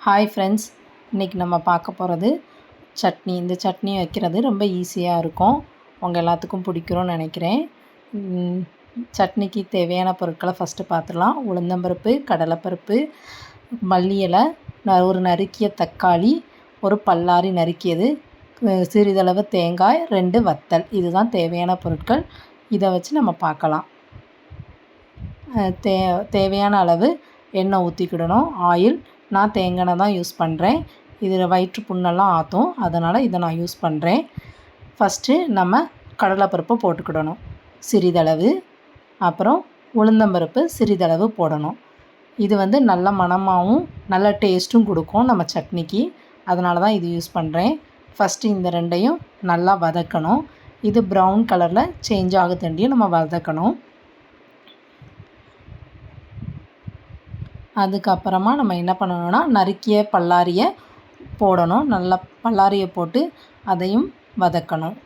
Hi friends, இன்றைக்கி நம்ம பார்க்க போகிறது சட்னி. இந்த சட்னி வைக்கிறது ரொம்ப ஈஸியாக இருக்கும். உங்கள் எல்லாத்துக்கும் பிடிக்கும்னு நினைக்கிறேன். சட்னிக்கு தேவையான பொருட்களை ஃபஸ்ட்டு பார்த்துடலாம். உளுந்தம்பருப்பு, கடலைப்பருப்பு, மல்லி இலை, ஒரு நறுக்கிய தக்காளி, ஒரு பல்லாரி நறுக்கியது, சிறிதளவு தேங்காய், 2 வத்தல். இதுதான் தேவையான பொருட்கள். இதை வச்சு நம்ம பார்க்கலாம். தேவையான அளவு எண்ணெய் ஊற்றிக்கிடணும். ஆயில். நான் தேங்காய் எண்ணெய் தான் யூஸ் பண்ணுறேன். இதில் வயிற்று புண்ணெல்லாம் ஆற்றும், அதனால் இதை நான் யூஸ் பண்ணுறேன். ஃபஸ்ட்டு நம்ம கடலைப்பருப்பு போட்டுக்கிடணும் சிறிதளவு. அப்புறம் உளுந்தம்பருப்பு சிறிதளவு போடணும். இது நல்ல மணமாகவும் நல்ல டேஸ்ட்டும் கொடுக்கும் நம்ம சட்னிக்கு. அதனால தான் இது யூஸ் பண்ணுறேன். ஃபஸ்ட்டு இந்த ரெண்டையும் நல்லா வதக்கணும். இது ப்ரௌன் கலரில் சேஞ்ச் ஆகுதுண்டியும் நம்ம வதக்கணும். அதுக்கப்புறமா நம்ம என்ன பண்ணணும்னா, நறுக்கிய பல்லாரியை போடணும். நல்லா பல்லாரியை போட்டு அதையும் வதக்கணும்.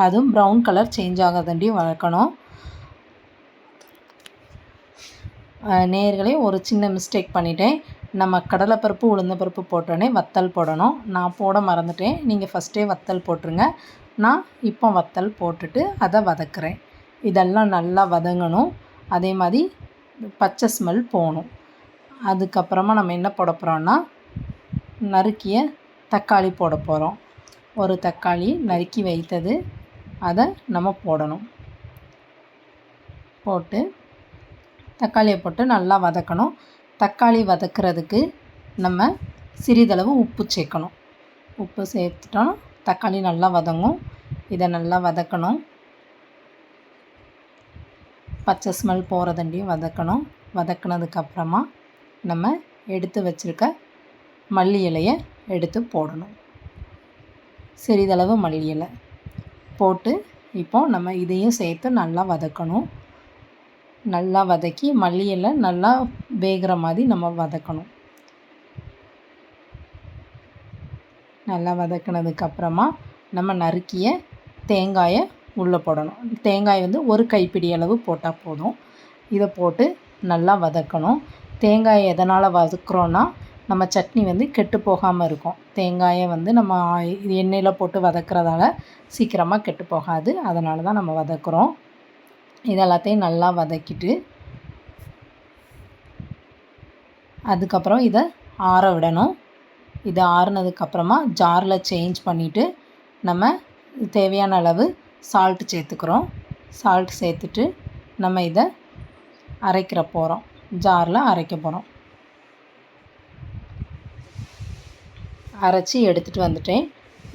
அதுவும் ப்ரௌன் கலர் சேஞ்ச் ஆகாதண்டியும் வதக்கணும். நேயர்களே, ஒரு சின்ன மிஸ்டேக் பண்ணிட்டேன். நம்ம கடலைப்பருப்பு உளுந்தம்பருப்பு போட்டோடனே வத்தல் போடணும். நான் போட மறந்துட்டேன். நீங்கள் ஃபஸ்ட்டே வத்தல் போட்டுருங்க. நான் இப்போ வத்தல் போட்டுட்டு அதை வதக்குறேன். இதெல்லாம் நல்லா வதங்கணும். அதே மாதிரி பச்சை ஸ்மெல் போகணும். அதுக்கப்புறமா நம்ம என்ன போட போகிறோன்னா, நறுக்கிய தக்காளி போட போகிறோம். ஒரு தக்காளி நறுக்கி வைத்தது, அதை நம்ம போடணும். போட்டு தக்காளியை போட்டு நல்லா வதக்கணும். தக்காளி வதக்கிறதுக்கு நம்ம சிறிதளவு உப்பு சேர்க்கணும். உப்பு சேர்த்துட்டோன்னா தக்காளி நல்லா வதங்கும். இதை நல்லா வதக்கணும். பச்சை ஸ்மெல் போகிறதண்டியும் வதக்கணும். வதக்கினதுக்கப்புறமா நம்ம எடுத்து வச்சுருக்க மல்லி இலையை எடுத்து போடணும். சிறிதளவு மல்லி இலை போட்டு இப்போது நம்ம இதையும் சேர்த்து நல்லா வதக்கணும். நல்லா வதக்கி மல்லி இலை நல்லா வேகிற மாதிரி நம்ம வதக்கணும். நல்லா வதக்கினதுக்கப்புறமா நம்ம நறுக்கிய தேங்காயை உள்ளே போடணும். தேங்காய் ஒரு கைப்பிடி அளவு போட்டால் போதும். இதை போட்டு நல்லா வதக்கணும். தேங்காயை எதனால் வதக்குறோன்னா, நம்ம சட்னி கெட்டு போகாமல் இருக்கும். தேங்காயை நம்ம எண்ணெயில் போட்டு வதக்கிறதால சீக்கிரமாக கெட்டு போகாது. அதனால தான் நம்ம வதக்குறோம். இதெல்லாத்தையும் நல்லா வதக்கிட்டு அதுக்கப்புறம் இதை ஆற விடணும். இதை ஆறுனதுக்கப்புறமா ஜாரில் சேஞ்ச் பண்ணிவிட்டு நம்ம தேவையான அளவு சால்ட்டு சேர்த்துக்கிறோம். சால்ட் சேர்த்துட்டு நம்ம இதை அரைக்கிற போகிறோம். ஜாரில் அரைக்க போகிறோம். அரைச்சி எடுத்துகிட்டு வந்துட்டேன்.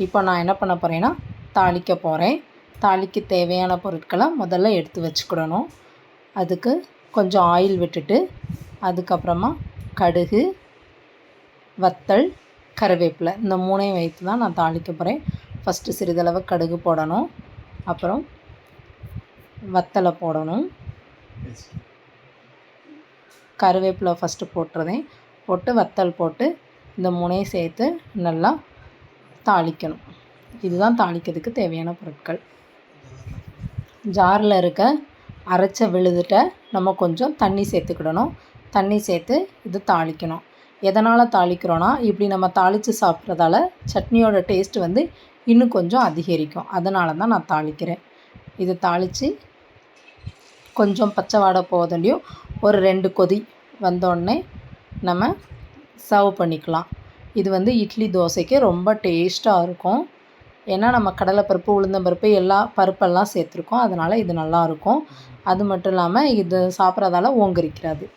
இப்போ நான் என்ன பண்ண போகிறேன்னா, தாளிக்க போகிறேன். தாளிக்கு தேவையான பொருட்களை முதல்ல எடுத்து வச்சுக்கிடணும். அதுக்கு கொஞ்சம் ஆயில் விட்டுட்டு அதுக்கப்புறமா கடுகு, வத்தல், கருவேப்பிலை, இந்த 3ஐயும் வைத்து தான் நான் தாளிக்க போகிறேன். ஃபஸ்ட்டு சிறிதளவு கடுகு போடணும். அப்புறம் வத்தலை போடணும். கருவேப்பிலை ஃபஸ்ட்டு போட்டுறதேன். போட்டு வத்தல் போட்டு இந்த 3ஐயும் சேர்த்து நல்லா தாளிக்கணும். இதுதான் தாளிக்கிறதுக்கு தேவையான பொருட்கள். ஜாரில் இருக்க அரைச்ச விழுதுட்ட நம்ம கொஞ்சம் தண்ணி சேர்த்துக்கிடணும். தண்ணி சேர்த்து இது தாளிக்கணும். எதனால் தாளிக்கிறோன்னா, இப்படி நம்ம தாளித்து சாப்பிட்றதால சட்னியோட டேஸ்ட்டு இன்னும் கொஞ்சம் அதிகரிக்கும். அதனால தான் நான் தாளிக்கிறேன். இது தாளித்து கொஞ்சம் பச்சை வாடை போவதுலையும் ஒரு 2 கொதி வந்தோடனே நம்ம சர்வ் பண்ணிக்கலாம். இது இட்லி தோசைக்கு ரொம்ப டேஸ்ட்டாக இருக்கும். ஏன்னா நம்ம கடலைப்பருப்பு உளுந்தம்பருப்பு எல்லா பருப்பெல்லாம் சேர்த்துருக்கோம். அதனால் இது நல்லாயிருக்கும். அது மட்டும் இல்லாமல் இது சாப்பிட்றதால ஓங்கரிக்கிறாது.